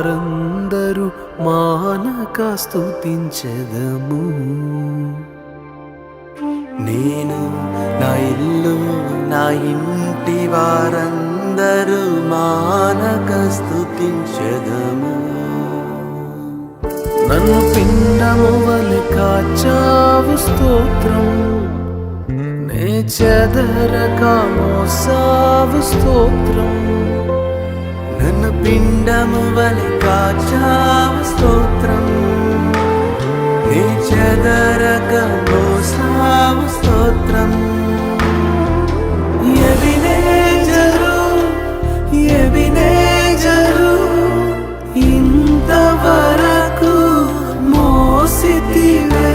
వారందరూ మానక స్తుతించెదము. నేను నా ఇల్లు నా ఇంటి వారందరూ మానక స్తుతించెదము. నన్ను పిండము వలె కాచావు స్తోత్రం, నే చెదరక మోసావు స్తోత్రం. నన్ను పిండము వలె కాచావు స్తోత్రం, నీ చెదరక మోసావు స్తోత్రం. ఎబినేజరు ఎబినేజరు ఇంతవరకు మోసితివే.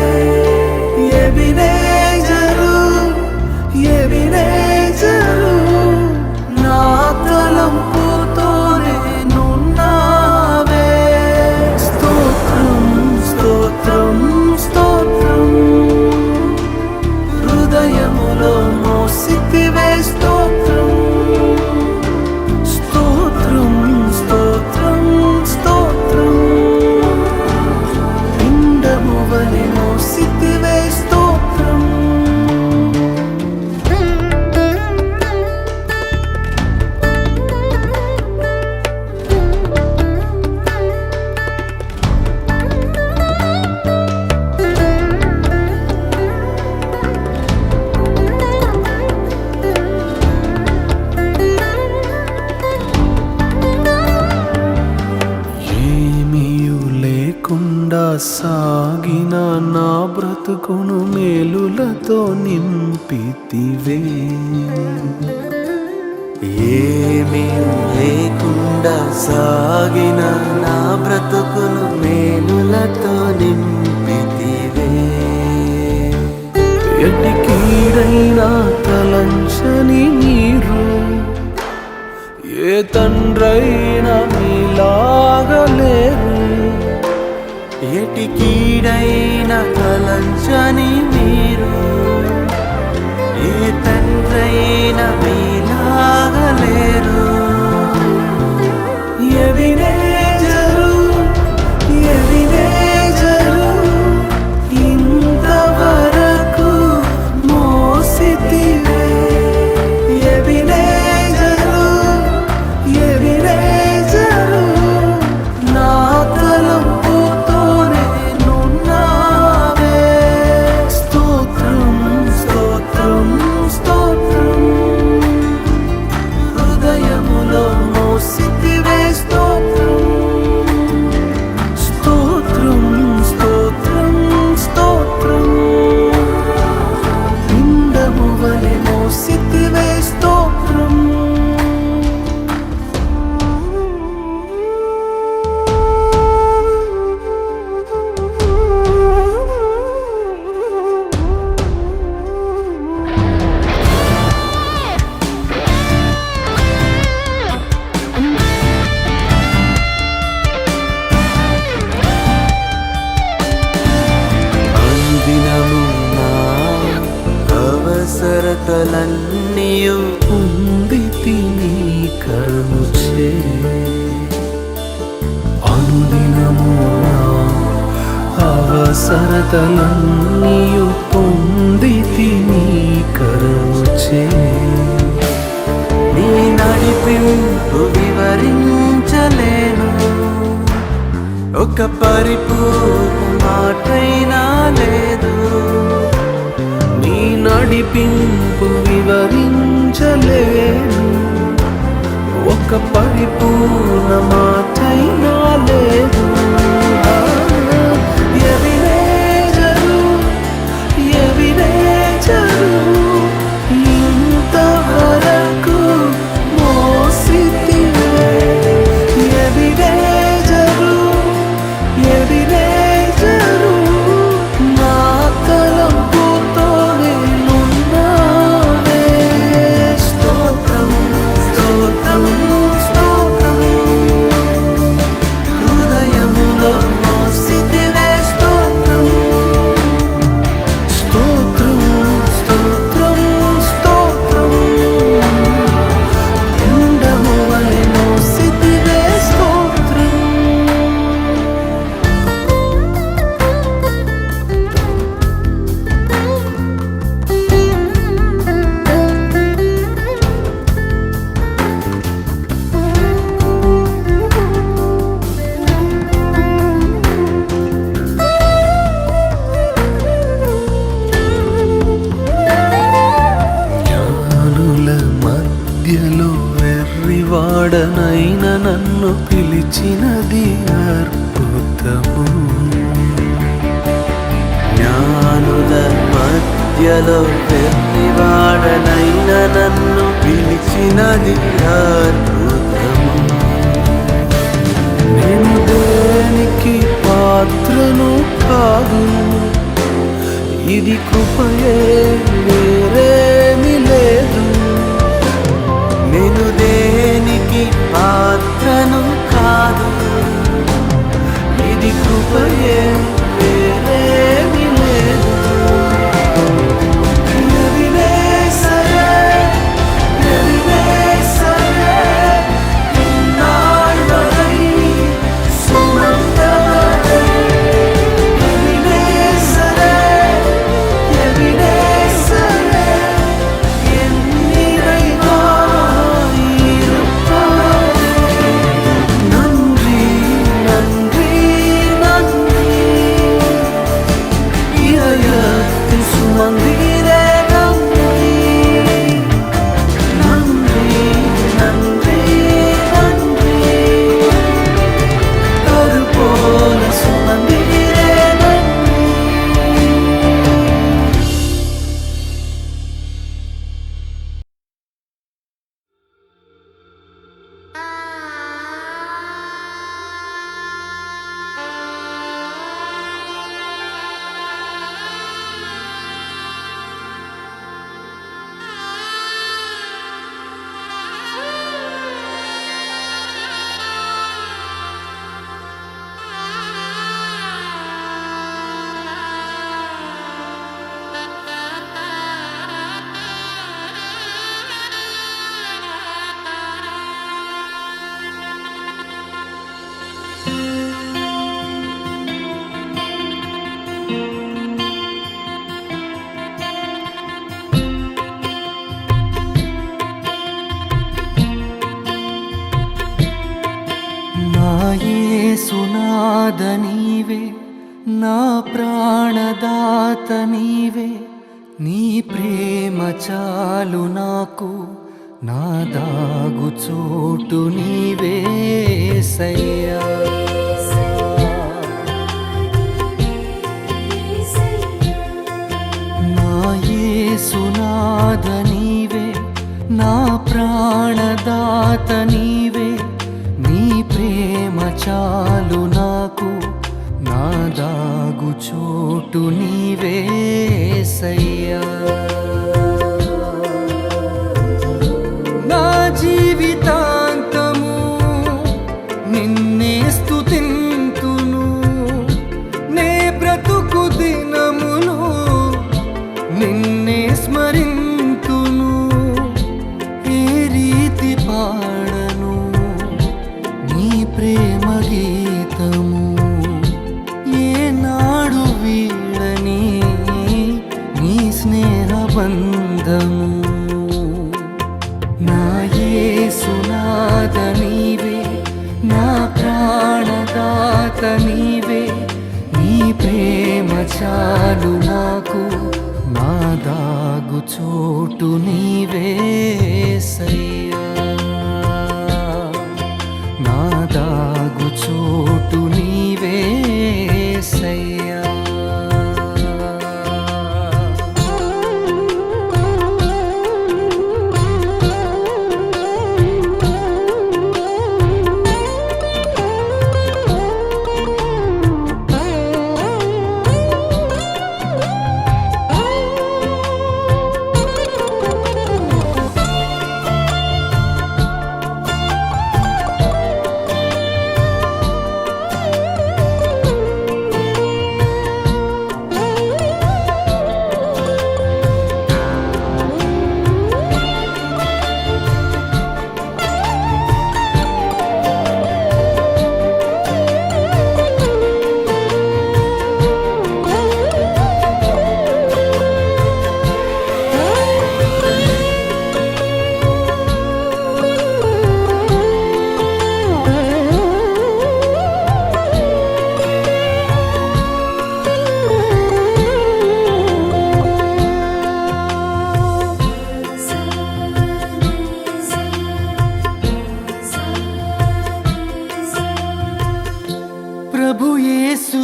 ఎబినేజరు ఎబినేజరు నా తలంపుతోనే నున్నావే. స్తోత్రం స్తోత్రం స్తోత్రం, హృదయములో మోసితివే స్తోత్రం. స్తోత్రం స్తోత్రం స్తోత్రం, పిండము వలె మోసితివే స్తోత్రం. సాగిన నా బ్రతుకును మేలులతో నింపితివే. ఏమీ లేకుండా సాగిన నా బ్రతుకును మేలులతో నింపితివే. ఎట్టి కీడైనా తలంచని మీరు, ఏ తండ్రైనా మీలాగలేరు. ఎటి కీడైన తలంచని మీరు, ఏ తండ్రైన మీలాగలేరు. ఎబినేజరు ఎబినేజరు ఇంతవరకు మోసితివే. ఎబినేజరు ఎబినేజరు నా తలంపుతోనే నున్నావే. స్తోత్రం స్తోత్రం స్తోత్రం, హృదయములో మోసితివే స్తోత్రం. స్తోత్రం స్తోత్రం స్తోత్రం, పిండము వలె మోసితివే స్తోత్రం. అనుదినము నా అవసరతలన్నీయు పొందితి నీ కరుణచే. అనుదినము నా అవసరతలన్నీయు పొందితి నీ కరుణచే. నీ నడిపింపు వివరించలేను, ఒక పరిపూర్ణ మాటైనా లేదు. నీ నడిపింపు వివరించలేను, ఒక పరిపూర్ణ మాటైనా లేదు. ఎబినేజరు ఎబినేజరు ఇంతవరకు మోసితివే. ఎబినేజరు ఎబినేజరు నా తలంపుతోనే నున్నావే. స్తోత్రం స్తోత్రం స్తోత్రం, నన్ను పిలిచినది అద్భుతము. జ్ఞానుల మధ్యలో వెర్రివాడనైన నన్ను పిలిచినది అద్భుతము. నేను దేనికి పాత్రను కాదు, ఇది కృపయే వేరేమి లేదు. నేను దేనికి పాత్రను కాదు, ఇది కృపయే వేరేమి లేదు. ఎదినే సరే, ఎదినే సరే, ఇన్నాళ్ళై సుమంతమై. ఎదినే సరే, ఎదినే సరే, ఎన్నిరైనా இருப்பாய். நன்றி நன்றி நன்றி, இதயத்தில் சுமந்தீரே நன்றி. நன்றி நன்றி நன்றி, ஒரு போல சுமந்தீரே நன்றி. నా యేసునాథ నీవే, నా ప్రాణదాత నీవే, నీ ప్రేమ చాలు నాకు, నా దాగు చోటు నీవే యేసయ్యా. నా యేసునాథ నీవే, నా ప్రాణదాత నీవే, నీ ప్రేమ చాలు నాకు, నా దాగు చోటు నీవే యేసయ్యా. నా జీవితాంతము నిన్నే స్తుతింతును, నే బ్రతుకు దినములు నిన్నే స్మరింతును. ఏ రీతి పాడను నీ ప్రేమ గీతము, ఏనాడు వీడని నీ స్నేహ బంధము. నా యేసునాథ నీవే, నా ప్రాణదాత నీవే, నీ ప్రేమ చాలు నాకు, నా దాగు చోటు నీవే యేసయ్యా. నా దాగు చోటు నీవే యేసయ్యా.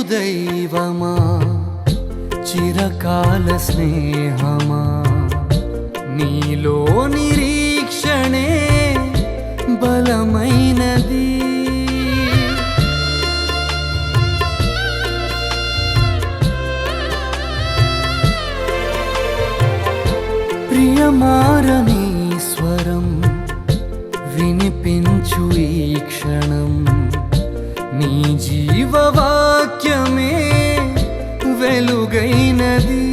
దైవమా చిరకాల స్నేహమా నీలో నిరీక్షణే బలమైనది ప్రియమారని స్వరం వినిపించు ఈ క్షణం నీ జీవవాక్యమే వెలుగైనది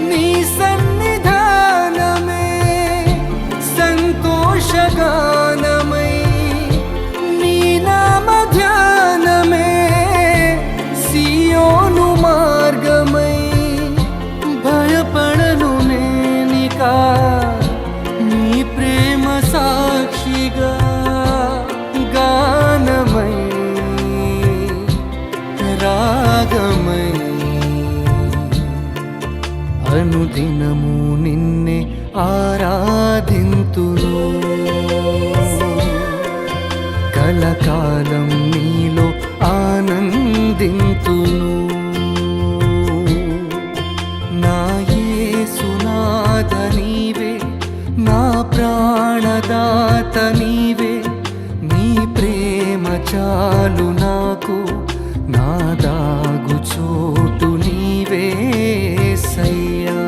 నీ సన్నిధానమే సంతోషగానమై నీ నామ ధ్యానమే సియోను మార్గమై భయపడను నేనికా నీ ప్రేమ సాక్షిగా గానమై రాగమై అనుదినము నిన్నే ఆరాధింతును కలకాలం నీలో ఆనందింతును నా యేసునాథ నీవే నా ప్రాణదాత నీవే నీ ప్రేమ చాలు నాకు నా దాగు చోటు నీవే సయ్యా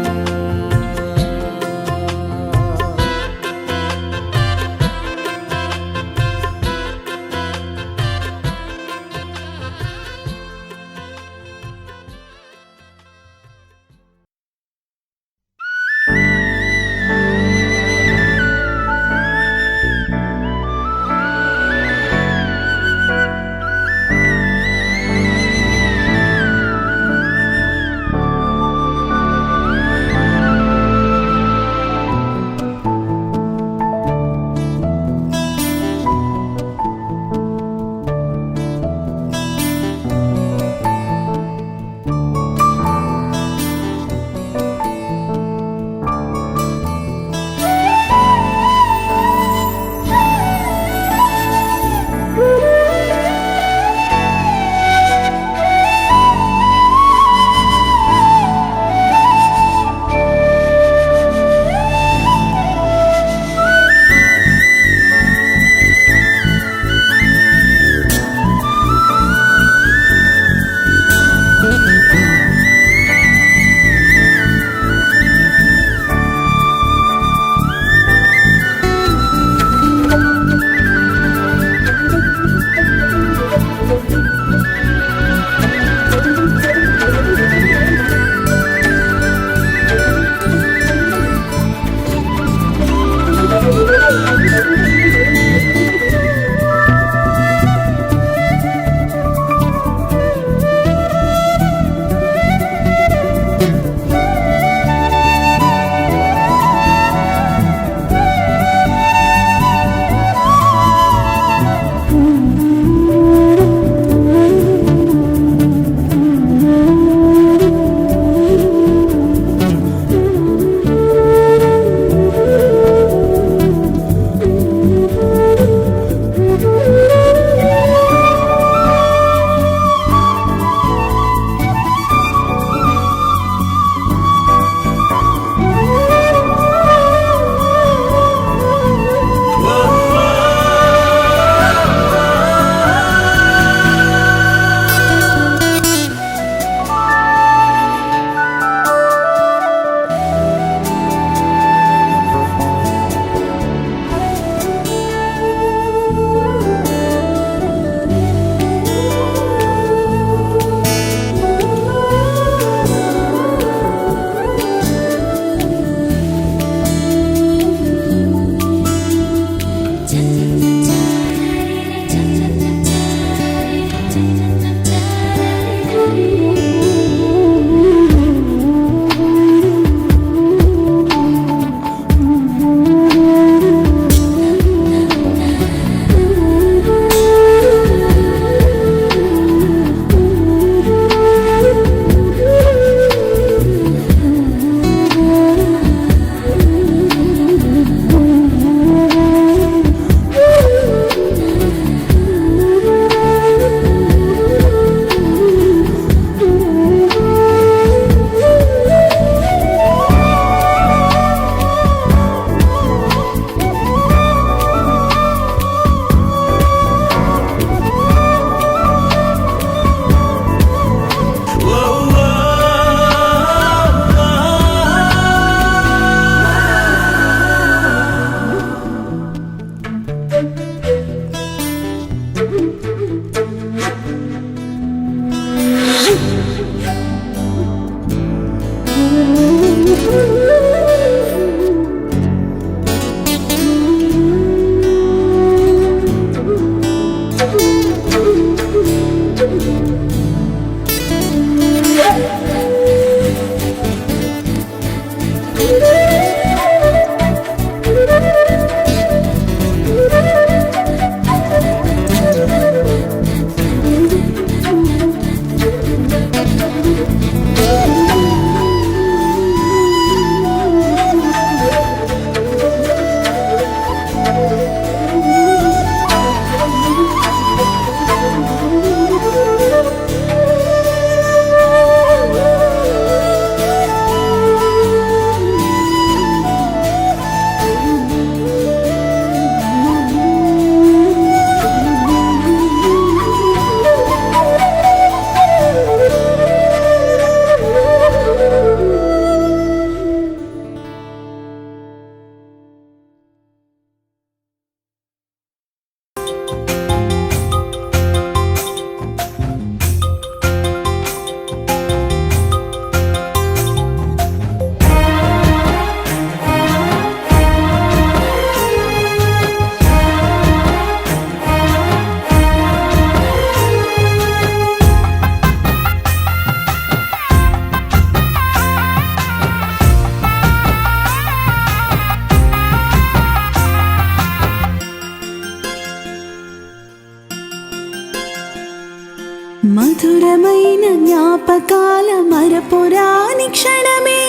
మధురమైన జ్ఞాపకాల మరపురాని క్షణమే,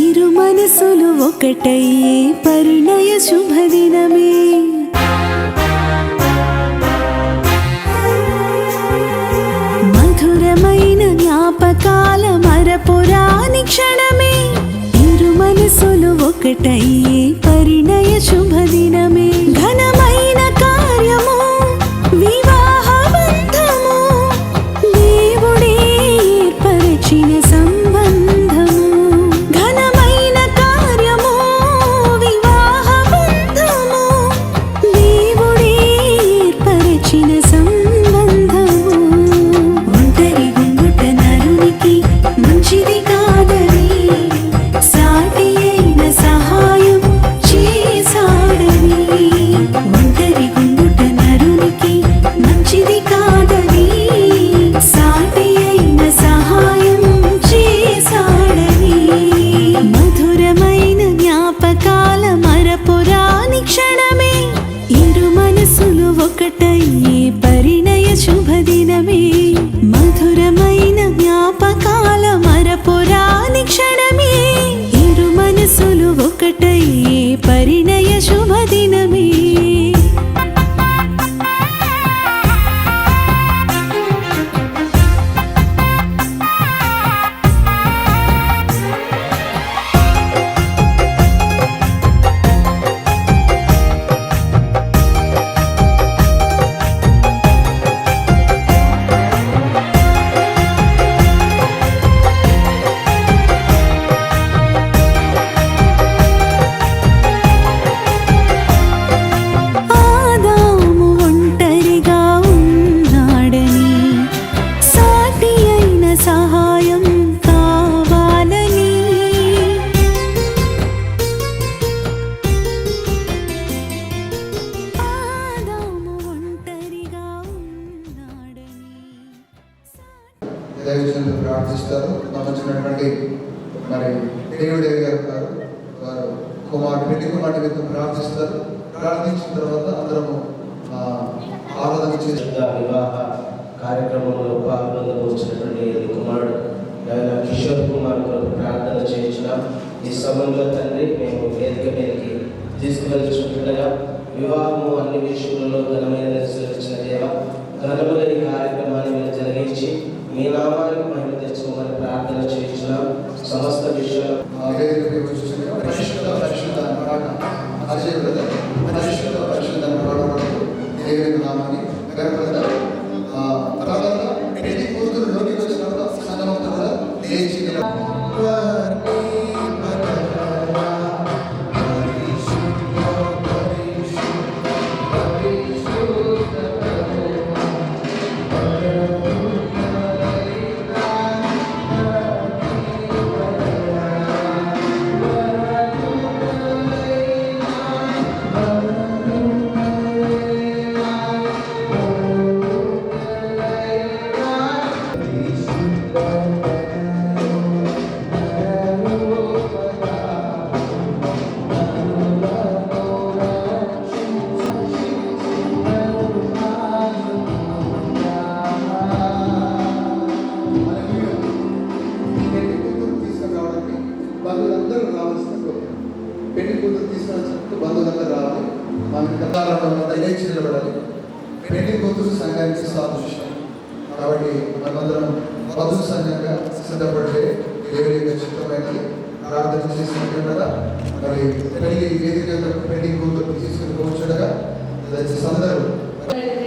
ఇరు మనసులు ఒకటయ్యే పరిణయ శుభదినమే. మధురమైన జ్ఞాపకాల మరపురాని క్షణమే, ఇరు మనసులు ఒకటయ్యే పరిణయ శుభదినమే. ఘనమైన కార్యము వివాహ బంధము, దేవుడే ఏర్పరచిన సంబంధము. ఘనమైన కార్యము వివాహ బంధము, దేవుడే ఏర్పరచిన సంబంధము. ఒంటరి గుంగుట నరునికి మంచిది కాదని, సాటి అయిన సహాయం చేసాడని. ఒంటరి గుంగుట నరునికి మంచిది కాదని, సాటి అయిన సహాయం చేసాడని. మధురమైన జ్ఞాపకాల మరపురాని క్షణమే, ఇరు మనసులు ఒకటయ్యే పరిణయ శుభదినమే. మధురమైన జ్ఞాపకాల మరపురాని క్షణమే, ఇరు మనసులు ఒకటయ్యే పరిణయ శుభదినమే. ఆదాము ఒంటరిగా ఉన్నాడని, సాటి అయిన సహాయం కావాలని. ఆదాము ఒంటరిగా ఉన్నాడని, దైవజనులు ప్రార్థిస్తారు. నమ్మచ్చినటువంటి మరి దేవుడే గారు ఉన్నారు, వారు పెళ్లి కుమారుడి మీద ప్రార్థిస్తారు. ప్రార్థించిన తర్వాత అందరము ఆరాధన చేసి వివాహ కార్యక్రమంలో పాల్గొనవచ్చినటువంటి కుమారుడు కిషోర్ కుమార్ కొరకు ప్రార్థన చేయించున్నాం. ఈ సమయంలో తండ్రి మేము వేదిక మీదకి తీసుకువెళ్తుండగా వివాహము అన్ని విషయంలో ఘనమైన దర్శనమిచ్చిన దేవ, ఘనముల ఈ కార్యక్రమాన్ని మీరు జరిగించి మీ నామానికి మహిమ తెచ్చుకోమని ప్రార్థన చేయించున్నాం. సమస్త విషయాలు పరిశుద్ధ పరిశుద్ధ అన్న పాట అజయ్ బ్రదర్ పరిశుద్ధ పరిశుద్ధ అన్న పాట దేవుని నామాన్ని గర్భస్తారు. తర్వాత పెళ్లి కూతురు లోనికి వచ్చినప్పుడు సంగమంతా కూడా లేచి బంధువులందరూ రావాల్సిన పెళ్లి కూతురు తీసుకున్న బంధువులందరూ రావాలి. మనకి కథారంలో లేచి నిలబడాలి. పెళ్లి కూతురు సంఘానికి సాదృశ్యం కాబట్టి మనమందరం వధువు సంఘంగా సిద్ధపడితే దేవుని యొక్క చిత్తమైనది ప్రార్థన చేసుకుంటుండగా మరి పెళ్లి వేదిక పెళ్లి కూతురు తీసుకుని కూర్చుండగా దయచేసి అందరూ పరిశుద్ధ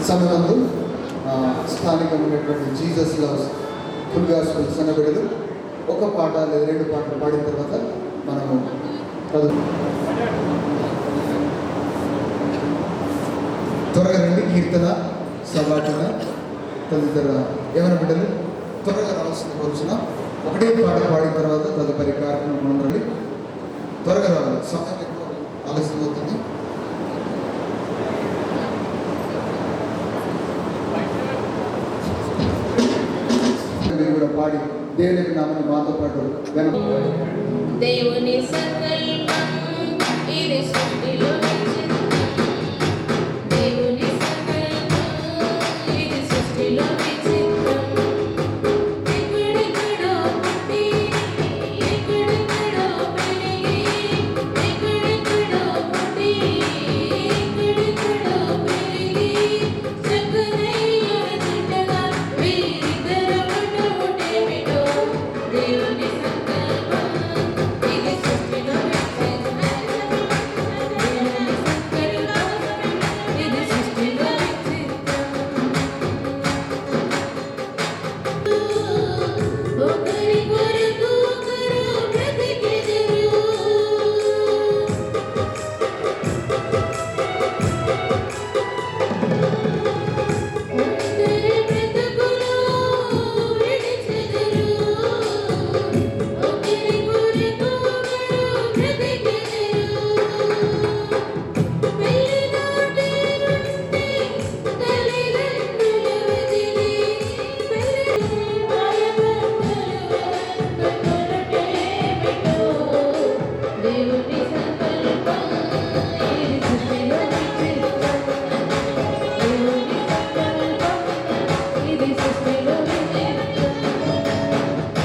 సమయంలో స్థానికమైనటువంటి జీసస్ లవ్స్ ఫుల్ గాస్పెల్ సన్నబిడ్డలు ఒక పాట లేదా 2 పాటలు పాడిన తర్వాత మనము త్వరగా రండి. కీర్తన, సభాటన తదితర ఏమైనా బిడ్డలు త్వరగా రావాల్సిన కోరుచున్నా. ఒకటే పాట పాడిన తర్వాత తదుపరి కార్యక్రమం రండి. త్వరగా రావాలి, సమయం ఎక్కువ ఆలస్యం అవుతుంది. మీరు కూడా పాడి దేవుని యొక్క నామాన్ని మాతో పాటు దేవుని సంకల్పం ఇది సృష్టిలో విచిత్రం. దేవుని సంకల్పం ఇది సృష్టిలో విచిత్రం. ఎక్కడెక్కడో పుట్టి, ఎక్కడెక్కడో పెరిగి, ఎక్కడెక్కడో పుట్టి, ఎక్కడెక్కడో పెరిగి, చక్కనైన జంటగా వీరిద్దరు పుట్టుటేమిటో. దేవుని సంకల్పం ఇది సృష్టిలో విచిత్రం. దేవుని సంకల్పం ఇది సృష్టిలో విచిత్రం. ఒకరి కొరకు ఒకరు బ్రతికెదరు. ఒంటరి బ్రతుకులో విడిచెదరు. ఒకరి కొరకు ఒకరు బ్రతికెదరు. పెళ్ళినాటి నుండి తల్లిదండ్రుల వదిలి దేవుని సంకల్పం ఇది సృష్టిలో విచిత్రం. దేవుని సంకల్పం ఇది సృష్టిలో విచిత్రం.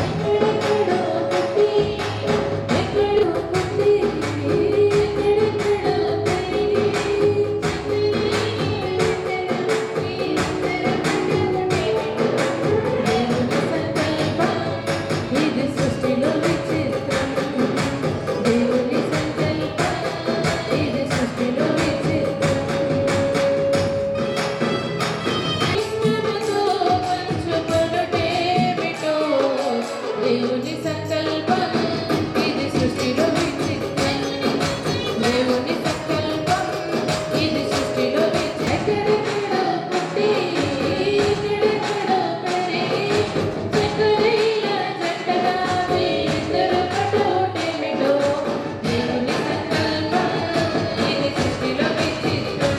ఎక్కడెక్కడో పుట్టి, ఎక్కడో పుట్టి, ఎక్కడెక్కడో పెరిగి, దేవుని సంకల్పం ఇది సృష్టిలో విచిత్రం. దేవుని సంకల్పం ఇది సృష్టిలో విచిత్రం. ఇష్టముతో పంచుకొనుటేమిటో. దేవుని సంకల్పం ఇది సృష్టిలో విచిత్రం. దేవుని సంకల్పం ఇది సృష్టిలో విచిత్రం. ఎక్కడెక్కడో పుట్టి, ఎక్కడెక్కడో పెరిగి, చక్కనైన జంటగా వీరిద్దరు పుట్టుటేమిటో. దేవుని సంకల్పం ఇది సృష్టిలో విచిత్రం.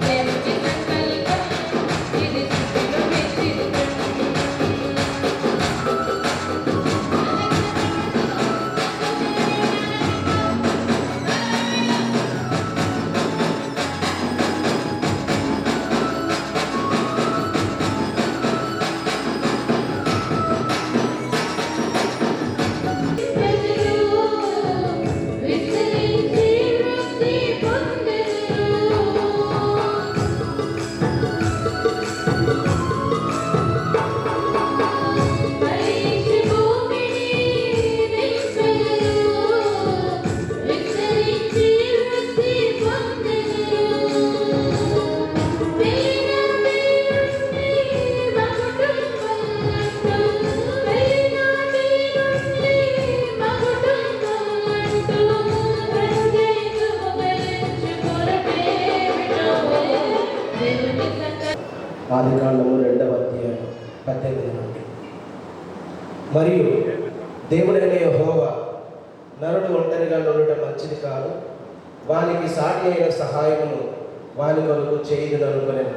దేవుని సంకల్పం ఇది సృష్టిలో విచిత్రం. ప్రజలు విస్తరించి వృద్ధి పొందెదరు. పరీక్ష భూమిని నింపెదరు. విస్తరించి వృద్ధి పొందెదరు. వీరాని నుండి మకుటుంబం అంటూ, వీరాని నుండి మకుటుంబం అంటూ, ప్రత్యేకము గెలుచుకొనుటేమిటో. దేవుని సంకల్పం ఆదికాండము 2వ అధ్యాయం 18 నుండి. మరియు దేవుడైన యెహోవా నరుడు ఒంటరిగా నుండుట మంచిది కాదు, వానికి సాటి అయిన సహాయమును వాని కొరకు చేయుదుననుకొనెను.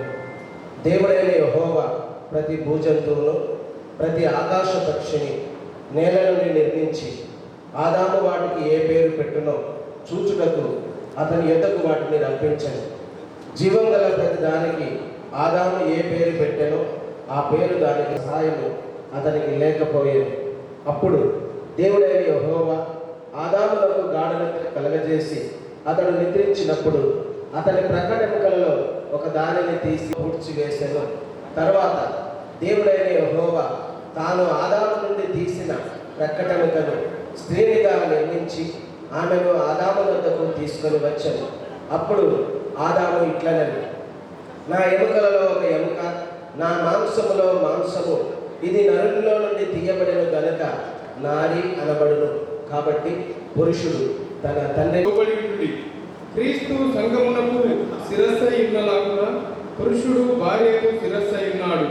దేవుడైన యెహోవా ప్రతి భూజంతువును ప్రతి ఆకాశ పక్షిని నేల నుండి నిర్మించి ఆదాము వాటికి ఏ పేరు పెట్టునో చూచుటకు అతని యొద్దకు వాటిని రప్పించెను. జీవం గల ప్రతి దానికి ఆదాము ఏ పేరు పెట్టెనో ఆ పేరు దానికి సహాయము అతనికి లేకపోయేది. అప్పుడు దేవుడైన యెహోవా ఆదాములకు గాఢనిద్ర కలగజేసి అతడు నిద్రించినప్పుడు అతని ప్రకటనలలో ఒక దానిని తీసి పూడ్చివేసెను. తర్వాత దేవుడైన యెహోవా తాను ఆదాము నుండి తీసిన ప్రకటనకను స్త్రీనిగా నిర్మించి ఆమెను ఆదాము వద్దకు తీసుకొని వచ్చాను. అప్పుడు ఆదాము ఇట్లనెను, నా ఎముకలలో ఒక ఎముక, నా మాంసములో మాంసము. ఇది నరునిలో నుండి తీయబడిన గనుక నారి అనబడును. కాబట్టి పురుషుడు తన తండ్రి లోబడి ఉండి క్రీస్తు సంఘమునకు శిరస్సై ఉన్నలాగున పురుషుడు భార్యకు శిరస్సై ఉన్నాడు.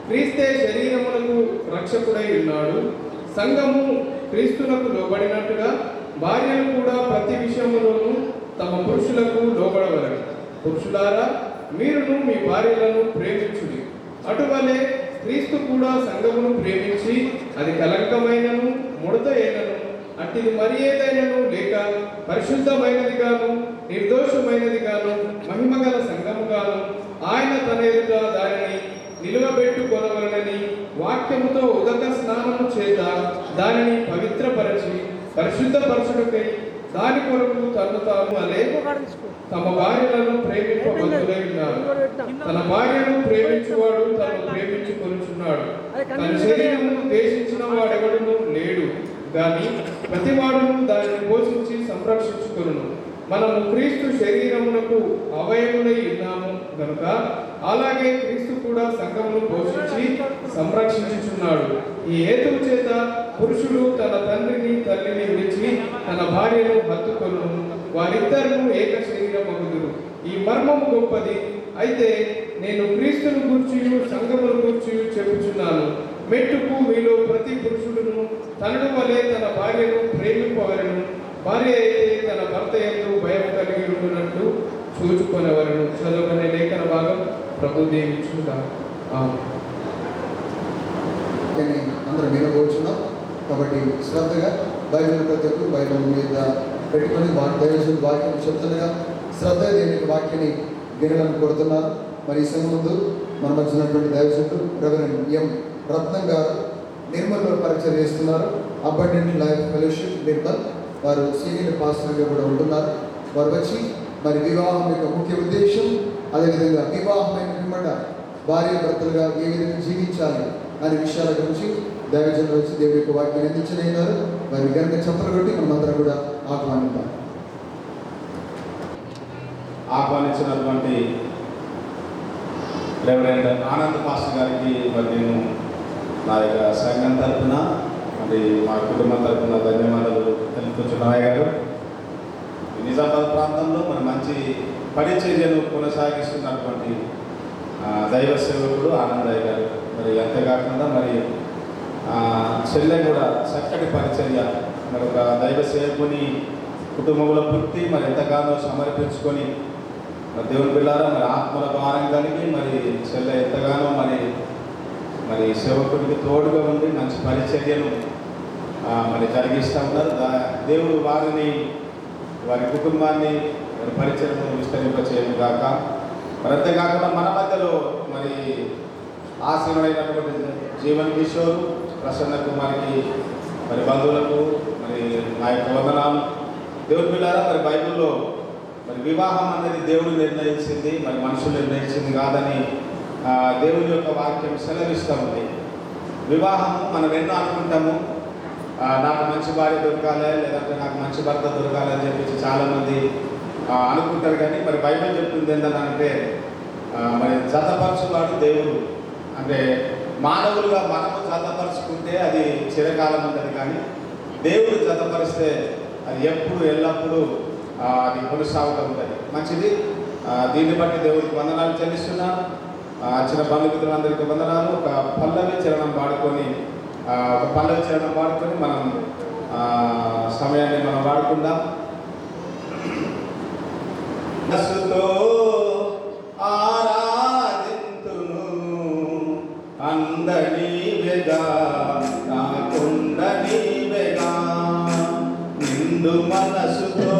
క్రీస్తే శరీరమునకు రక్షకుడై ఉన్నాడు. సంఘము క్రీస్తునకు లోబడినట్టుగా భార్యలు కూడా ప్రతి విషయములోనూ తమ పురుషులకు లోబడవలెను. పురుషులారా, మీరును మీ భార్యలను ప్రేమించుడి. అటువలే క్రీస్తు కూడా సంఘమును ప్రేమించి అది కలంకమైనను ముడత అయినను అట్టిది మరి ఏదైనను లేక పరిశుద్ధమైనదిగాను నిర్దోషమైనదిగాను మహిమగల సంఘముగాను ఆయన తన ఎదుట దానిని నిలువబెట్టుకొనవలనని వాక్యముతో ఉదక స్నానము చేత దానిని పవిత్రపరచి పరిశుద్ధపరచుటకై దాని కొరకు తను తాము అలే తమ భార్యలను ప్రేమింపబద్దులై ఉన్నారు. తన భార్యను ప్రేమించువాడు తను ప్రేమించుకొనుచున్నాడు. తన శరీరమును ద్వేషించిన వాడెవడును లేడు గాని ప్రతివాడును దానిని పోషించి సంరక్షించుకొనును. మనము క్రీస్తు శరీరమునకు అవయములై ఉన్నాము గనుక అలాగే క్రీస్తు కూడా సంఘమును పోషించి సంరక్షించుచున్నాడు. ఈ హేతువు చేత పురుషుడు తన తండ్రిని తల్లిని విడిచి తన భార్యను హత్తుకొను, వారిద్దరూ ఏక శరీరమగుదురు. ఈ మర్మము గొప్పది. అయితే నేను క్రీస్తును గూర్చియు సంఘమును గూర్చియు చెప్పుచున్నాను. మెట్టుకు మీలో ప్రతి పురుషుడును తనను వలె తన భార్యను ప్రేమింపవలెను. భార్య అయితే తన భర్త యందు భయం కలిగి ఉండునట్లు చూచుకొనవలెను. చదువుకునే లేఖన భాగం ప్రభు దీవించుగా. అందరం వినబోచున్నాం. కాబట్టి శ్రద్ధగా బైబిల్ ప్రతి ఒక్కరు బైబిల్ మీద పెట్టుకొని దైవజనుడు వాక్యం చెప్తుండగా శ్రద్ధగా దీనికి వాక్యాన్ని వినాలని కోరుతున్నారు. మరి ఈ సమయం ముందు మన మధ్య ఉన్నటువంటి దైవజనుడు రెవరెండ్ ఎం రత్నం గారు నిర్మల్లో పరిచయం చేస్తున్నారు. అబండెంట్ లైఫ్ ఫెలోషిప్ నిర్మల్ వారు సీనియర్ పాస్టర్గా కూడా ఉంటున్నారు. వారు వచ్చి మరి వివాహం యొక్క ముఖ్య ఉద్దేశం, అదేవిధంగా వివాహమైన పిమ్మట భార్య భర్తలుగా ఏ విధంగా జీవించాలి అనే విషయాల గురించి దైవజనులు వచ్చి దేవుడి యొక్క వాక్యాన్ని అందించలేనారు. వారి కనుక చప్పలు కొట్టి మనమందరం కూడా ఆహ్వానిద్దాం. ఆహ్వానించినటువంటి రెవరెండ్ ఆనంద్ పాస్టర్ గారికి మరి నేను నా యొక్క సంఘం తరఫున మరి మా కుటుంబం తరఫున ధన్యవాదాలు తెలుపుతున్నాయి గారు. నిజామాబాద్ ప్రాంతంలో మరి మంచి పరిచర్యను కొనసాగిస్తున్నటువంటి దైవ సేవకుడు ఆనందయ్య గారు. మరి అంతేకాకుండా మరి చెల్లె కూడా చక్కటి పరిచర్య, మరి ఒక దైవ సేవకుని కుటుంబంలో పుట్టి మరి ఎంతగానో సమర్పించుకొని మరి దేవుని పిల్లారా మరి ఆత్మల భారం కలిగి మరి చెల్లె ఎంతగానో మరి సేవకుడికి తోడుగా ఉండి మంచి పరిచర్యను మరి జరిగిస్తూ ఉన్నారు. దేవుడు వారి కుటుంబాన్ని మరి పరిచర్యను విస్తరింపచేయను గాక. మరి అంతేకాకుండా మన మధ్యలో మరి ఆశీనుడైనటువంటి జీవన్ కిషోర్, ప్రసన్న కుమార్కి మరి బంధువులకు మరి నా యొక్క వందనాలు. దేవుని పిల్లారా మరి బైబిల్లో మరి వివాహం అనేది దేవుడు నిర్ణయించింది, మరి మనుషులు నిర్ణయించింది కాదని దేవుని యొక్క వాక్యం సెలవిస్తూ ఉంది. వివాహము మనం ఎన్నో అనుకుంటాము, నాకు మంచి భార్య దొరకాలి, లేదంటే నాకు మంచి భర్త దొరకాలి అని చెప్పేసి చాలామంది అనుకుంటారు. కానీ మరి బైబిల్ చెప్తుంది ఏంటంటే మరి జతపరచువాడు దేవుడు. అంటే మానవులుగా మనము జతపరుచుకుంటే అది చిరకాలం ఉంటుంది, కానీ దేవుడు జతపరిస్తే అది ఎప్పుడు ఎల్లప్పుడూ అది కొనసాగుతూ ఉంటుంది. మంచిది. దీన్ని బట్టి దేవుడికి వందనాలు చెల్లిస్తున్నాను. చిన్న బంధుమిత్రులందరికీ వందనాలు. ఒక పల్లవి చరణం పాడుకొని మనం సమయాన్ని మనం వాడుకుందాం. మనసుతో ఆరాధింతును అందనీవేగా నాకుండనీవేగా నిండు మనసుతో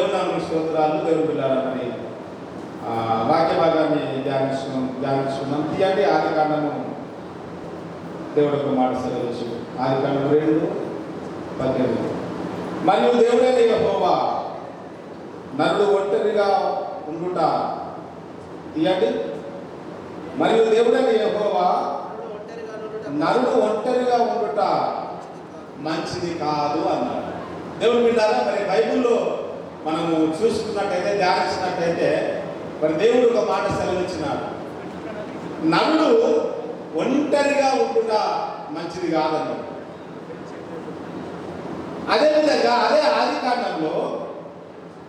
దేవుని నామమునకు స్తోత్రాలు. దేవుని పిల్లారా, మరి వాక్య భాగాన్ని ధ్యానిస్తున్నాం. తీయండి ఆదికాండము. దేవుడు ఒక మాట సెలవించు. ఆదికాండము 2:18. మరియు దేవుడైన యెహోవా నరుడు ఒంటరిగా ఉండుట. తీయండి. మరియు దేవుడైన యెహోవా నరుడు ఒంటరిగా ఉండుట మంచిది కాదు అన్నాడు. దేవుడు బిడ్డారా, మరి బైబిల్లో మనము చూసుకున్నట్టయితే, ధ్యానించినట్టయితే, మరి దేవుడు ఒక మాట సెలవిచ్చినాడు. నరుడు ఒంటరిగా ఉండుట మంచిది కాదన్నాడు. అదేవిధంగా అదే ఆదికాండంలో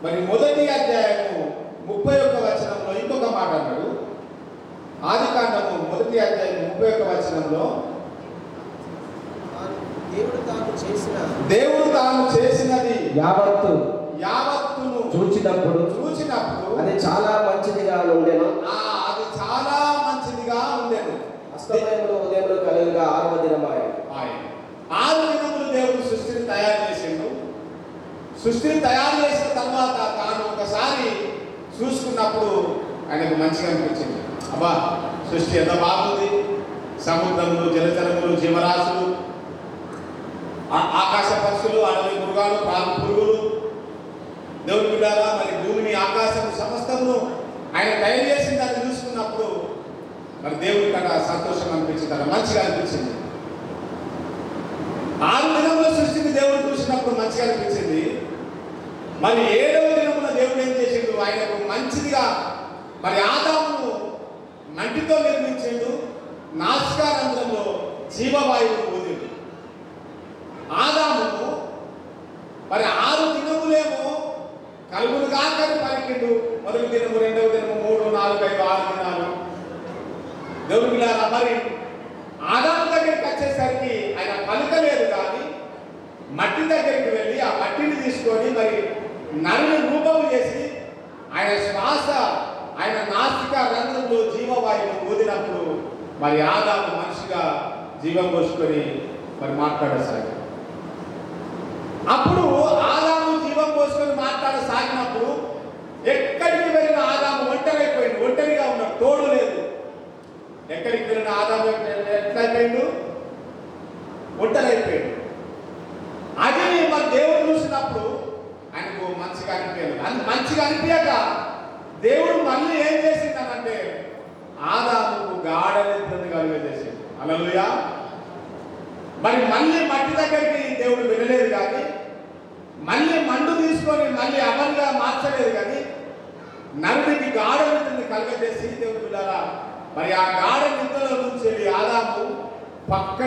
మరి 1వ అధ్యాయము 31వ వచనంలో ఇంకొక మాట అన్నాడు. ఆదికాండము 1వ అధ్యాయం 31వ వచనంలో దేవుడు తాను చేసినది యావత్తును చూచినప్పుడు అది చాలా మంచిదిగా ఉండెను. అది చాలా మంచిదిగా ఉండెను. అస్తమయములు ఉదయములు కలుగుగా 6వ దినమాయెను. 6 దినములు దేవుడు సృష్టిని తయారు చేసిండు. సృష్టిని తయారు చేసిన తర్వాత తాను ఒకసారి చూసుకున్నప్పుడు ఆయనకు మంచిగా అనిపించింది. అబ్బా, సృష్టి ఎంత బాగుంది. సముద్రములు, జలచరములు, జీవరాశులు, ఆకాశ పక్షులు, అడవి మృగాలు, పాలు పురుగులు, దేవుని బిడ్డారా, మరి భూమిని, ఆకాశం సమస్తము ఆయన తయారు చేసిన దాన్ని చూసుకున్నప్పుడు మరి దేవుడి కన్నా సంతోషం అనిపించింది, మంచిగా అనిపించింది. 6 దినముల సృష్టిని దేవుడు చూసినప్పుడు మంచిగా అనిపించింది. మరి 7వ దినమున దేవుడు ఏం చేసిండు? ఆయనకు మంచిదిగా మరి ఆదామును మంటితో నిర్మించిండు. నాసికారంధ్రంలో జీవవాయువును ఊదిండు. ఆదామును మరి 6 దినములేమో కలుగును కాకని పలికిండు. 1వ దినము, 2వ దినము, 3, 4, 5, 6 దినాలు. దేవుని పిల్లారా, మరి ఆదాము దగ్గరికి వచ్చేసరికి ఆయన పలకలేదు, కానీ మట్టి దగ్గరికి వెళ్ళి ఆ మట్టిని తీసుకొని మరి నరుని రూపము చేసి ఆయన శ్వాస, ఆయన నాసిక రంధ్రంలో జీవవాయువును ఊదినప్పుడు మరి ఆదాము మనిషిగా జీవం పోసుకొని మరి మాట్లాడసాగాడు. అప్పుడు ఆదాము జీవం పోసుకొని మాట్లాడసాగినప్పుడు ఎక్కడికి వెళ్ళిన ఆదాము ఒంటరైపోయింది. ఒంటరిగా ఉన్నాడు, తోడు లేదు. ఎక్కడికి వెళ్ళిన ఆదాము ఎట్లయిపోయిండు? ఒంటరైపోయాడు. అది మరి దేవుడు చూసినప్పుడు ఆయనకు మంచిగా అనిపించలేదు. అది మంచిగా అనిపించక దేవుడు మళ్ళీ ఏం చేసిందనంటే ఆదాముకు గాఢ నిద్రను కలుగజేసింది. హల్లెలూయా. మరి మళ్ళీ మట్టి దగ్గరికి దేవుడు వెళ్ళలేదు, కానీ మళ్ళీ మండు తీసుకొని మళ్ళీ అమలుగా మార్చలేదు, కానీ నరుడికి గాఢ నిద్రని కలుగజేసి దేవుడు పిల్లరా మరి ఆ గాఢ నిద్రలో నుంచి వెళ్ళి ఆదాము పక్క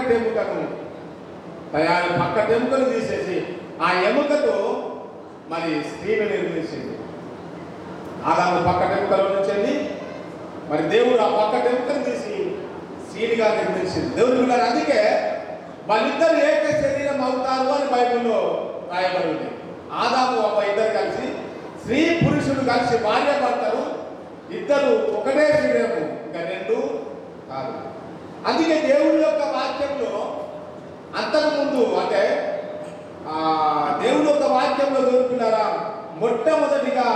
టెముకను తీసేసి ఆ ఎముకతో మరి స్త్రీని నిర్మించింది. ఆదాము పక్క టెముకలో నుంచి వెళ్ళి మరి దేవుడు ఆ పక్క టెముకను తీసి స్త్రీనిగా నిర్మించింది. దేవుడు పిల్లలు, అందుకే వాళ్ళిద్దరు ఏక శరీరం అవుతారు అని బైబిల్లో రాయబడి ఉంది. ఆదాము అవ్వ ఇద్దరు కలిసి, స్త్రీ పురుషుడు కలిసి భార్య పడతారు. ఇద్దరు ఒకటే శరీరము, ఇంకా 2 కాదు. అందుకే దేవుడి యొక్క వాక్యంలో అంతకుముందు అంటే దేవుడి యొక్క వాక్యంలో దొరుకుతున్నారా మొట్టమొదటిగా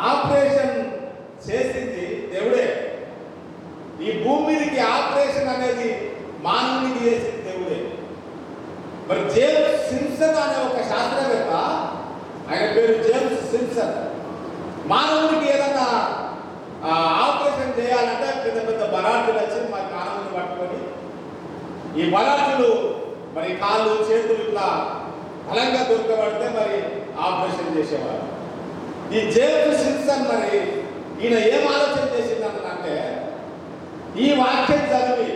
ఆపరేషన్ చేసింది దేవుడే. ఈ భూమి మీదకి ఆపరేషన్ అనేది మానవునికి చేసింది దేవుడే. మరి జేమ్స్ సింప్సన్ అనే ఒక శాస్త్రవేత్త, ఆయన పేరు జేమ్స్ సింప్సన్, మానవునికి ఏదన్నా ఆపరేషన్ చేయాలంటే పెద్ద పెద్ద బరాటులు వచ్చి మరి మానవుని పట్టుకొని ఈ బరాటులు మరి కాళ్ళు చేతులు ఇట్లా బలంగా దొరకబడితే మరి ఆపరేషన్ చేసేవారు. ఈ జేమ్స్ సింప్సన్ మరి ఈయన ఏం ఆలోచన చేసిందంటే ఈ వాక్యం చదివి,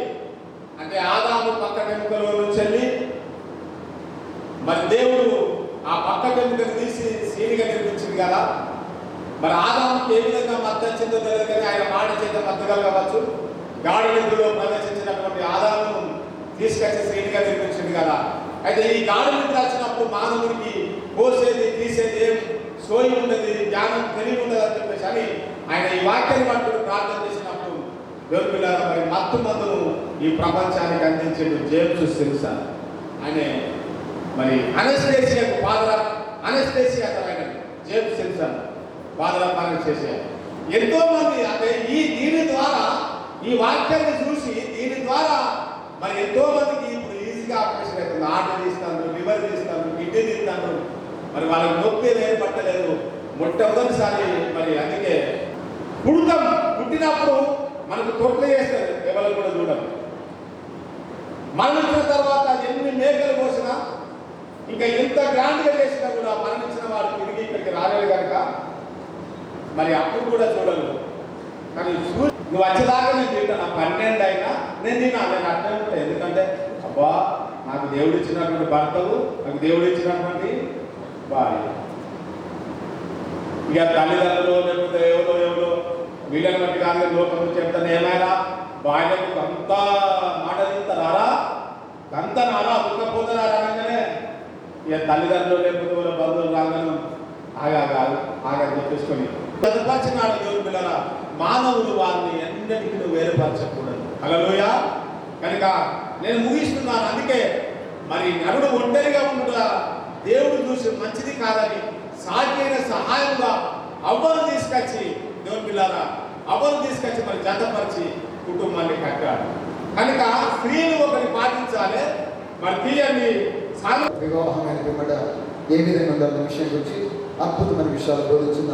అంటే ఆదాము పక్క టెముకలో నుంచి వెళ్ళి మరి దేవుడు ఆ పక్క టెముకను తీసి సీనిగా నిర్మించింది కదా, మరి ఆదాముకి ఏ విధంగా మద్దతు వచ్చిందో తెలియదు, కానీ ఆయన మాట చేత మద్దగలగవచ్చు. గాఢ నిద్రలో ప్రవేశించినటువంటి ఆదామును తీసుకొచ్చి శ్రేణిగా నిర్మించింది కదా. అయితే ఈ గాఢ నిద్ర వచ్చినప్పుడు మానవునికి పోసేది తీసేది ఏం సోయి ఉండదు, జ్ఞానం తెలివి ఉండదు అని చెప్పేసి అని ఆయన ఈ వాక్యాన్ని పట్టుకుని ప్రార్థన చేసినప్పుడు దేవుని పిల్లల మరి మత్తు మందును ఈ ప్రపంచానికి అందించేది జేమ్స్ సింప్సన్. ఆయన మరి అనెస్థేసియాకు ఫాదర్ అనెస్థేసియా ఆయన జేబ్ సిల్సన్ బాధలపాలన చేశారు. ఎంతో మంది అంటే దీని ద్వారా ఈ వాక్యాన్ని చూసి దీని ద్వారా మరి ఎంతో మందికి ఇప్పుడు ఈజీగా ఆపరేషన్ అవుతుంది. హార్ట్ తీస్తాను, లివర్ తీస్తాను, కిడ్నీ తీస్తాను, మరి వాళ్ళకి నొప్పి ఏం పట్టలేదు. మొట్టమొదటిసారి మరి అందుకే పుట్టినప్పుడు మనకు తొట్లు చేస్తారు, ఎవరు కూడా చూడరు. మరణించిన తర్వాత ఎన్ని మేకలు కోసినా ఇంకా ఎంత గ్రాండ్గా చేసినా కూడా మరణించిన వారు తిరిగి ఇక్కడికి రాలేదు కనుక మరి అప్పుడు కూడా చూడరు. కానీ నువ్వు వచ్చేదాకా నేను తింటాను, 12 అయినా నేను నేను అట్లే ఉంటాను. ఎందుకంటే అబ్బా నాకు దేవుడు ఇచ్చినటువంటి భర్తలు, నాకు దేవుడు ఇచ్చినటువంటి భార్య, ఇక తల్లిదండ్రులు లేకపోతే ఎవరో వీళ్ళని బట్టి కాదు లోకం చెప్తాను. ఏమైనా భార్యకు అంత మాట తింటారా, అంత నారా దుఃఖపోతారా అనగానే ఇక తల్లిదండ్రులు లేకపోతే వాళ్ళ బంధువులు రాగానే ఆగని చెప్పేసుకొని ప్రతిపక్షనాడు దేవుని పిల్లల మానవులు వారిని ఎన్నటికీ వేరుపరచకూడదు. హల్లెలూయా. కనుక నేను ముగిస్తున్నాను. అందుకే మరి నరుడు ఒంటరిగా ఉండగా దేవుడు చూసి మంచిది కాదని సాధ్యమైన సహాయంగా అవ్వను తీసుకొచ్చి దేవుని పిల్లల అవ్వను తీసుకొచ్చి మరి జతపరిచి కుటుంబాన్ని కట్టాడు. కనుక స్త్రీలు ఒకటి పాటించాలి. మరి తీయండి వివాహమైన పిమ్మట ఏ విధంగా ఉండాలన్న విషయం గురించి అద్భుతమైన విషయాలు బోధించిన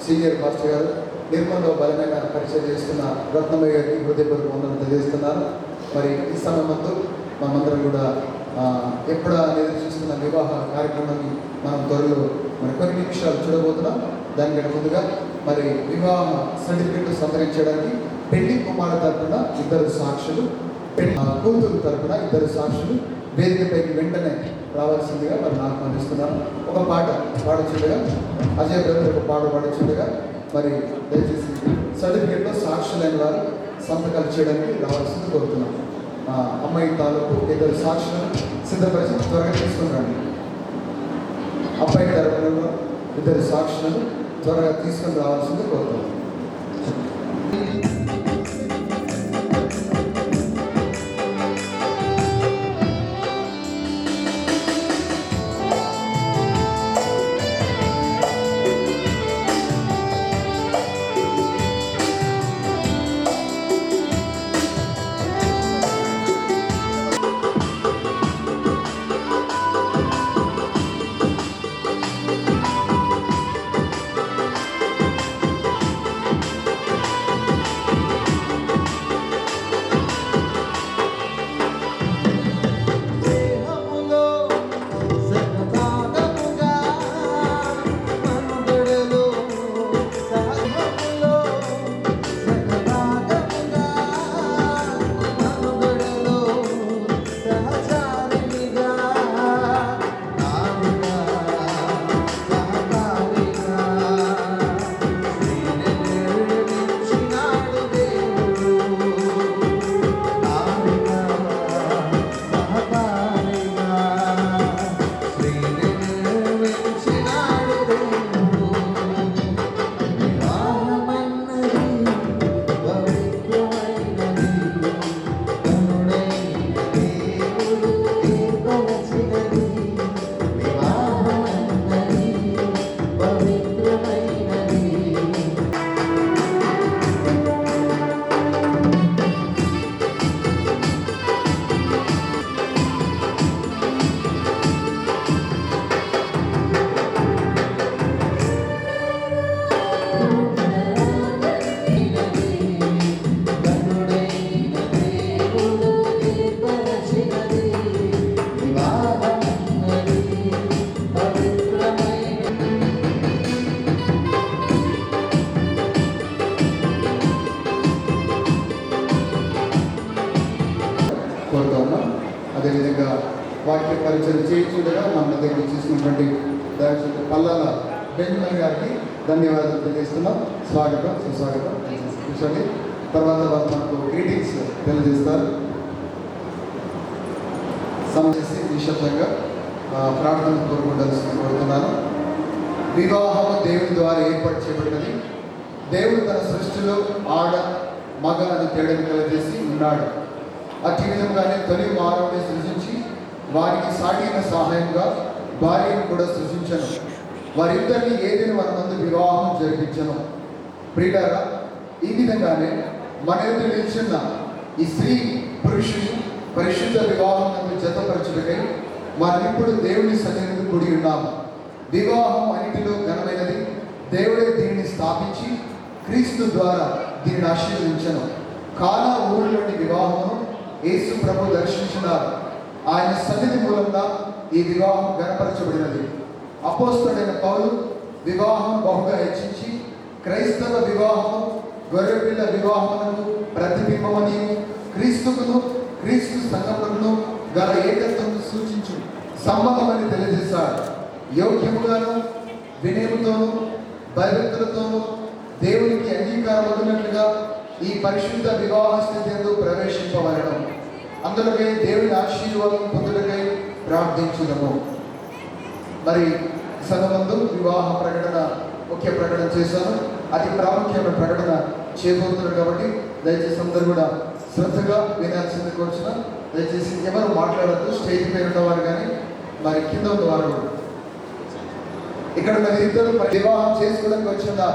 సీనియర్ పాస్టర్ గారు, నిర్మల్లో బలమైన పరిచయం చేస్తున్న రత్నమయ్య గారికి హృదయపూర్వక వందనం తెలియజేస్తున్నారు. మరి ఈ సమయంలో మనమందరం కూడా ఎప్పుడు నిరీక్షిస్తున్న వివాహ కార్యక్రమాన్ని మనం త్వరలో మరి కొన్ని నిమిషాలు చూడబోతున్నాం. దానికంటే ముందుగా మరి వివాహ సర్టిఫికెట్ సంతరించడానికి పెళ్లి కుమారు తరపున 2 సాక్షులు, కూతురు తరపున 2 సాక్షులు వేదికపైకి వెంటనే రావాల్సిందిగా మరి నాకు అందిస్తున్నాను. ఒక పాట పాడుచుండగా అజయ్ బ్రదర్ ఒక పాట పాడుచుండగా మరి దయచేసి సర్టిఫికెట్లో సాక్షులైన వారు సంతకాలు చేయడానికి రావాల్సింది కోరుతున్నాం. అమ్మాయి తాలూకు 2 సాక్షులను సిద్ధపరిచి త్వరగా తీసుకుని రండి. అబ్బాయి తరపున 2 సాక్షులను త్వరగా తీసుకొని రావాల్సింది కోరుతున్నాం. కోరుతూ ఉన్నాం. అదేవిధంగా వాక్య పరిచయం చేయించుండగా మన దగ్గర చూసినటువంటి దయచేసి పల్లాల బెంజమిన్ గారికి ధన్యవాదాలు తెలియజేస్తున్నాం. స్వాగతం, సుస్వాగతం. కూర్చోండి. తర్వాత వారు మనకు గ్రీటింగ్స్ తెలియజేస్తారు. సమస్య నిశ్శబ్దంగా ప్రార్థన కోరుకుంటాల్సింది కోరుతున్నాను. వివాహము దేవుని ద్వారా ఏర్పాటు చేయబడినది. దేవుడు తన సృష్టిలో ఆడ మగ అని తేడాను కలగజేసి ఉన్నాడు. అట్టి విధంగానే తొలి మానవుని సృజించి వారికి సాగిన సహాయంగా భార్యను కూడా సృజించను. వారిద్దరిని ఏదైనా వారి మందు వివాహం జరిపించను. ప్రియులారా, ఈ విధంగానే మన ఎదుట నిలిచిన ఈ స్త్రీ పురుషుని పరిశుద్ధ వివాహం జతపరచుటకై మనం ఇప్పుడు దేవుని సన్నిధిని కూడి ఉన్నాము. వివాహం అన్నిటిలో ఘనమైనది. దేవుడే దీనిని స్థాపించి క్రీస్తు ద్వారా దీనిని ఆశీర్వదించను. కానా ఊరిలోని వివాహమును యేసు ప్రభు దర్శించినారు. ఆయన సన్నిధి మూలంగా ఈ వివాహం గణపరచబడినది. అపోస్తలుడైన పౌలు వివాహం బహుగా హెచ్చించి క్రైస్తవ వివాహము గొర్రెపిల్ల వివాహమునకు ప్రతిబింబమని క్రీస్తుకును క్రీస్తు సంగమును గల ఏకత్వం సూచించు సంబంధమని తెలియజేశాడు. యోగ్యముగాను వినయముతోను భయభక్తులతోనూ దేవునికి అంగీకారమగినట్లుగా ఈ పరిశుద్ధ వివాహ స్థితి యందు ప్రవేశింపవలెను. అందులోకే దేవుని ఆశీర్వాదం పొందుటకై ప్రార్థించుదము. మరి సంగమందు వివాహ ప్రకటన ముఖ్య ప్రకటన చేశాను. అతి ప్రాముఖ్యమైన ప్రకటన చేయబోతున్నారు కాబట్టి దయచేసి అందరూ కూడా శ్రద్ధగా వినాల్సింది కోరుచున్నా. దయచేసి ఎవరు మాట్లాడద్దు. స్టేజ్ పైన ఉన్నవారు కానీ మరి కింద ఉన్నవారు కూడా. ఇక్కడ మరి ఇద్దరు వివాహం చేసుకోవడానికి వచ్చిందా,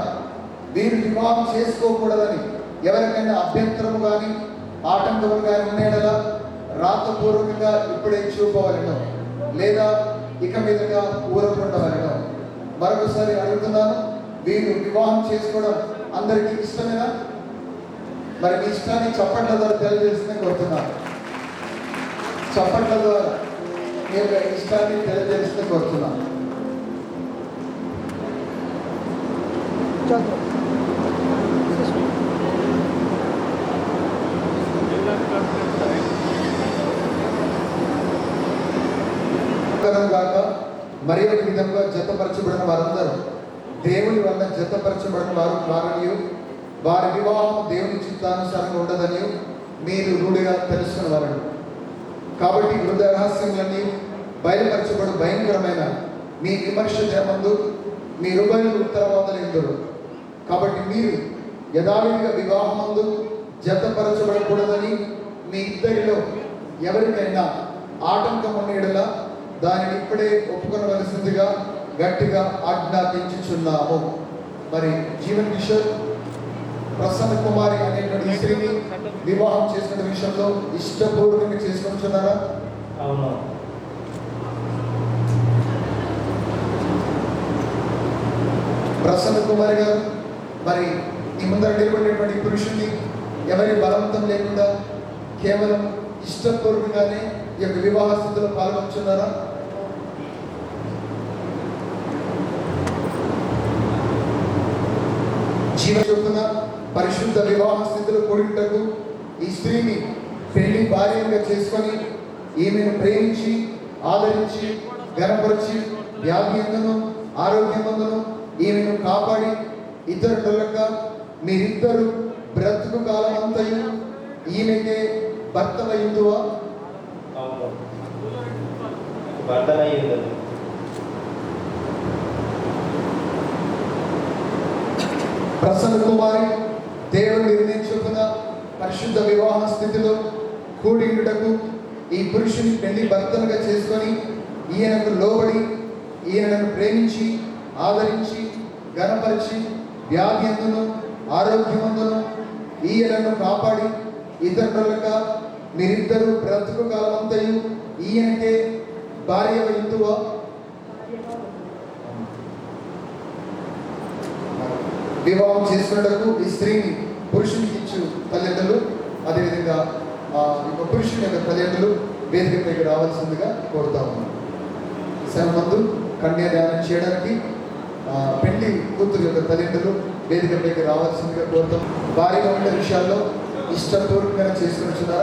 వీరు వివాహం చేసుకోకూడదని ఎవరికైనా అభ్యంతరము కానీ ఆటంకము కానీ ఉండేలా రాతపూర్వకంగా ఇప్పుడే చూపవలను, లేదా ఇక మీదుగా ఊరకుండవలను. మరొకసారి అడుగుతున్నాను, వీరు వివాహం చేసుకోవడం అందరికీ ఇష్టమేనా? మరి మీ ఇష్టాన్ని చప్పట్ల ద్వారా తెలియజేస్తే కోరుతున్నాను. చప్పట్ల ద్వారా మీ యొక్క ఇష్టాన్ని తెలియజేస్తే కోరుతున్నాను. కాక మరి ఒక విధంగా జతపరచబడిన వారందరూ దేవుని వల్ల జతపరచబడిన వారు వారనియు వారి వివాహం దేవుని చిత్తానుసారంగా ఉండదని మీరు రూఢిగా తెలుసుకున్న వారు. కాబట్టి హృదయ రహస్యములన్నీ బయలుపరచబడు భయంకరమైన మీ విమర్శ దినమందు మీ హృదయం ఉత్తరవాదులు. కాబట్టి మీరు యథావిధిగా వివాహమందు జతపరచబడకూడదని మీ ఇద్దరిలో ఎవరికైనా ఆటంకం ఉండేలా దానిని ఇప్పుడే ఒప్పుకొనవలసిందిగా గట్టిగా ఆజ్ఞాపించుచున్నాము. మరి జీవన్ కిషోర్ ప్రసన్న కుమారి అనేటువంటి స్త్రీని వివాహం చేసుకునే విషయంలో ఇష్టపూర్వకంగా చేసుకుంటున్నారా? అవును. ప్రసన్న కుమారి గారు, మరి ఈ ముందర నిలబడినటువంటి పురుషుని ఎవరి బలవంతం లేకుండా కేవలం ఇష్టపూర్వకంగానే ఈ యొక్క వివాహ స్థితిలో పాల్గొంటున్నారా? జీవన చొప్పున పరిశుద్ధ వివాహ స్థితిలో కూడిటకు ఈ స్త్రీని పెళ్లి భార్యగా చేసుకొని ఈమెను ప్రేమించి ఆదరించి గర్భపరిచి వ్యాధి ఎందును ఆరోగ్యమందును ఈమెను కాపాడి ఇతరులక మీరిద్దరు బ్రతుకు కాలం అంతయు ఈమెకే భర్తలయ్యుదువా? భర్తలయ్యుంది. ప్రసన్న కుమారి దేవుడు నిర్ణయించుకున్న పరిశుద్ధ వివాహ స్థితిలో కూడిటకు ఈ పురుషుని పెళ్లి భర్తలుగా చేసుకొని ఈయనకు లోబడి ఈయనను ప్రేమించి ఆదరించి ఘనపరిచి వ్యాధి ఎందును ఆరోగ్యమందును ఈయనను కాపాడి ఇతరులుగా మీరిద్దరూ బ్రతుకు కాలమంతయు ఈయనకే భార్య ఇందువా? వివాహం చేసుకున్నకు ఈ స్త్రీని పురుషునికి ఇచ్చు తల్లిదండ్రులు, అదేవిధంగా ఈ పురుషుని యొక్క తల్లిదండ్రులు వేదికపైకి రావాల్సిందిగా కోరుతాము. శనమందు కన్యాదానం చేయడానికి పెళ్లి కూతురు యొక్క తల్లిదండ్రులు వేదికపైకి రావాల్సిందిగా కోరుతాం. భారీగా ఉండే విషయాల్లో ఇష్టపూర్వకంగా చేసుకున్నారా?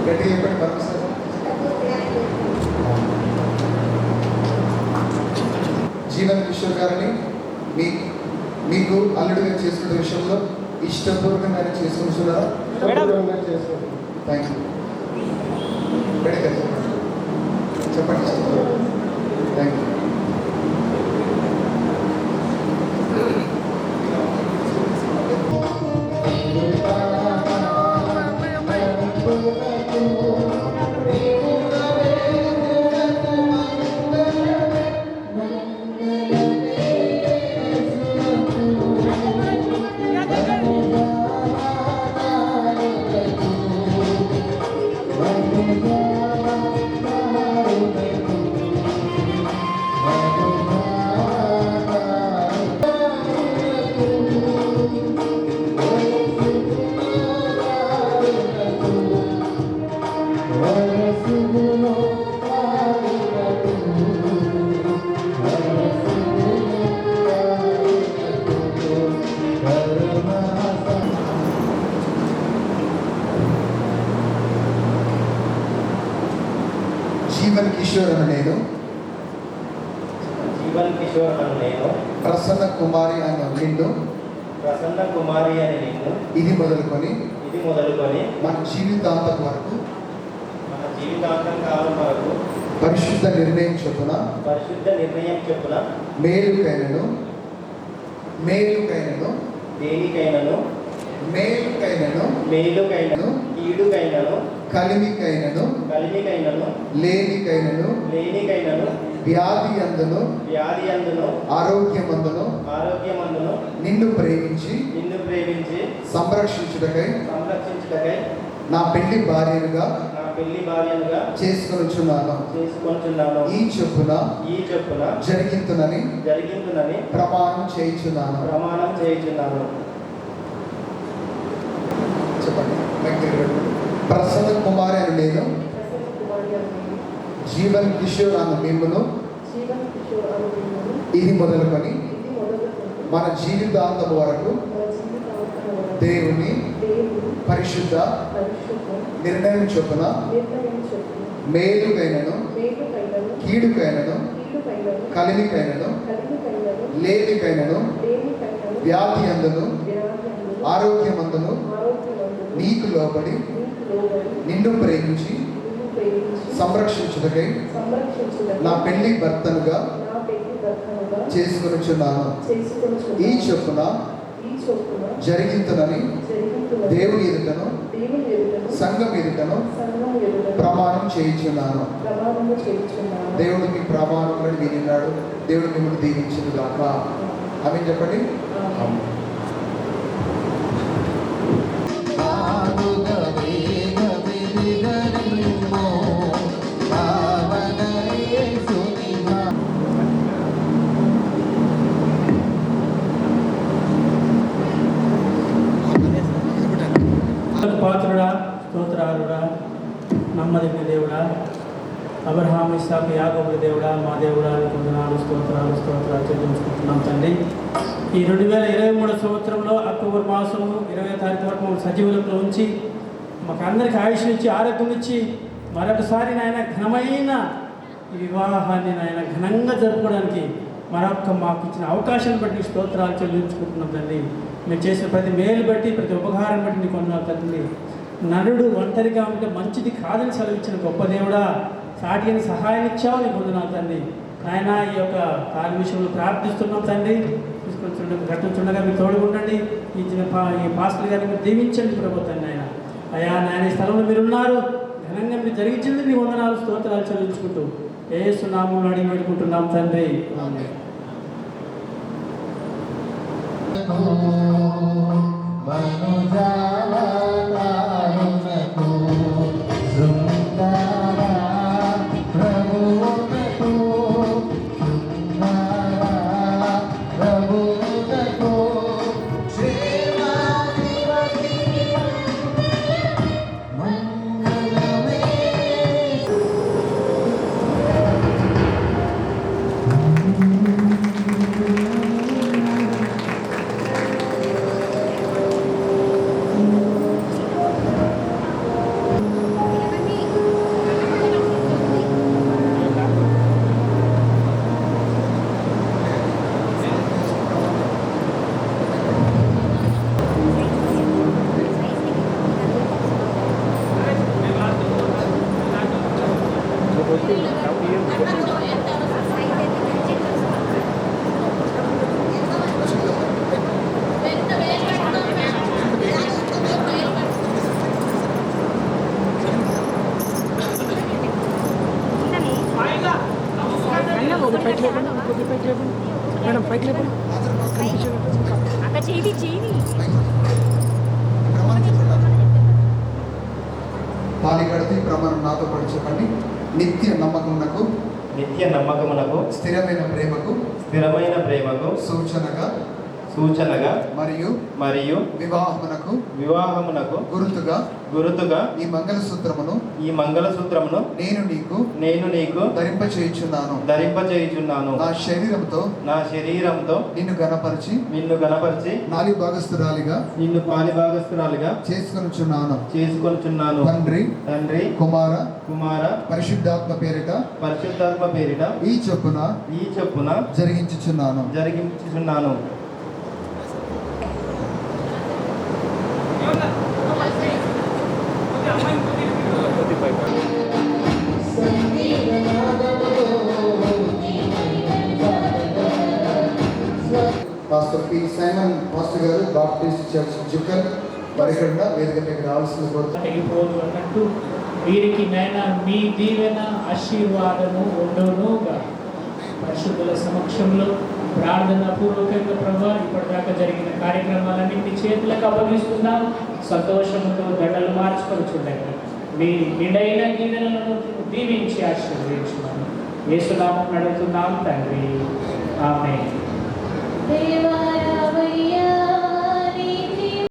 గట్టిగా చెప్పండి మరొకసారి. జీవన్ కిషోర్ గారిని మీకు అల్లుడిగా చేసుకునే విషయంలో ఇష్టపూర్వకంగా చేసుకుంటున్నారా? Thank you. చెప్పండి. Thank you. జీవన్ కిషోర్ అని నేను, జీవన్ కిషోర్ అని నేను, ప్రసన్న కుమారి అని నిన్ను, ప్రసన్న కుమారి అని నిన్ను, ఇది మొదలుకొని మన జీవితాంతం వరకు కాలం వరకు పరిశుద్ధ నిర్ణయం చొప్పున మేలుకైనను దేనికైనను మేలుకైనను కీడుకైనను కలిమికైనను లేనికైనను వ్యాధి అందును ఆరోగ్యమందును నిన్ను ప్రేమించి సంరక్షించుటకై నా పెళ్లి భార్యనుగా చేసుకొనుచున్నాను. ఈ చొప్పున జరిగింతునని ప్రమాణం చేయుచున్నాను. చెప్పండి. ప్రసన్న కుమారి అని నేను, జీవన్ కిషోర్ అన్న మిమ్మును, ఇది మొదలుకొని మన జీవితాంతం వరకు దేవుని పరిశుద్ధ నిర్ణయం చొప్పున మేలుకైనను కీడుకైనను కలిమికైనను లేనికైనను వ్యాధి అందును ఆరోగ్యమందును నీకు లోబడి నిన్ను ప్రేమించి సంరక్షించుటకై నా పెళ్లి భర్తనుగా చేసుకొనుచున్నాను. ఈ చొప్పున జరిగింతునని దేవుని ఎదుటను సంఘం ఎదుటను ప్రమాణం చేయించున్నాను. దేవుడు మీ ప్రమాణంలో వినిన్నాడు. దేవుడు మిమ్మల్ని దీవించింది గాక. ఆమేన్ చెప్పండి. పాత్రుడా, స్తోత్రాలుడా, నమ్మదగిన దేవుడా, అబ్రహాము ఇస్సాకు యాకోబుల దేవుడా, మా దేవుడా, వందనాలు స్తోత్రాలు చెల్లించుకుంటున్నాం తండ్రి. ఈ 2023 సంవత్సరంలో అక్టోబర్ మాసం 20వ తారీఖు వరకు మమ్మల్ని సజీవులకు ఉంచి మాకు అందరికీ ఆయుష్ని ఇచ్చి ఆరోగ్యం ఇచ్చి మరొకసారి నాయన ఘనమైన ఈ వివాహాన్ని నాయన ఘనంగా జరుపుకోవడానికి మాకు ఇచ్చిన అవకాశాన్ని బట్టి స్తోత్రాలు చెల్లించుకుంటున్నాం తండ్రి. మీరు చేసిన ప్రతి మేలు బట్టి ప్రతి ఉపకారం బట్టి నీకు వందనాలు తండ్రి. నరుడు ఒంటరిగా ఉంటే మంచిది కాదని సెలవిచ్చిన గొప్ప దేవుడా, సాటి అని సహాయం ఇచ్చావు నీకు వందనాలు తండ్రి. నాయన ఈ యొక్క కార్య విషయంలో ప్రార్థిస్తున్నాం తండ్రి. కట్టించుండగా మీరు తోడుగా ఉండండి. ఈ పాస్టర్ గారిని మీరు దీవించండి ప్రభుత్వం నాయన. అయ్యా నాయన ఈ స్థలంలో మీరు ఉన్నారు, ఘనంగా మీరు జరిగించింది నీ వందనాలు స్తోత్రాలు చెల్లించుకుంటూ యేసు నామములో అడిగి పెట్టుకుంటున్నాం తండ్రి. పాలిగడితే ప్రమాణం నాతో పాటు చెప్పండి. నిత్య నమ్మకమునకు స్థిరమైన ప్రేమకు సూచనగా సూచనగా మరియు మరియు వివాహమునకు గురుతుగా ఈ మంగళసూత్రమును నేను నీకు ధరింపచేయుచున్నాను నా శరీరంతో నిన్ను గణపరిచి నాలుగు భాగస్తురాలిగా చేసుకొనుచున్నాను తండ్రి కుమార పరిశుద్ధాత్మ పేరిట ఈ చొప్పున జరిగించుచున్నాను. పాస్టర్ పి సైమన్ పాస్టర్ గారు బాప్టిస్ట్ చర్చ్ జుక్కల్ మరి ఇక్కడ వేదిక మీద రావాల్సిన తగ్గిపోదు అన్నట్టు వీరికి నైనా మీ దీవెన ఆశీర్వాదము ఉండునుగా. పరిశుద్ధుల సమక్షంలో ప్రార్థన పూర్వకంగా ప్రభా ఇప్పటిదాకా జరిగిన కార్యక్రమాలన్నీ మీ చేతులకు అప్పగిస్తున్నాం. సంతోషంతో దండలు మార్చుకొని చూడండి. మీ నిండైన దీవెనలను దీవించి ఆశీర్వదించున్నాను. యేసునామం నడుస్తున్నాం తండ్రి. ఆమేన్. దేవా రావయ్యా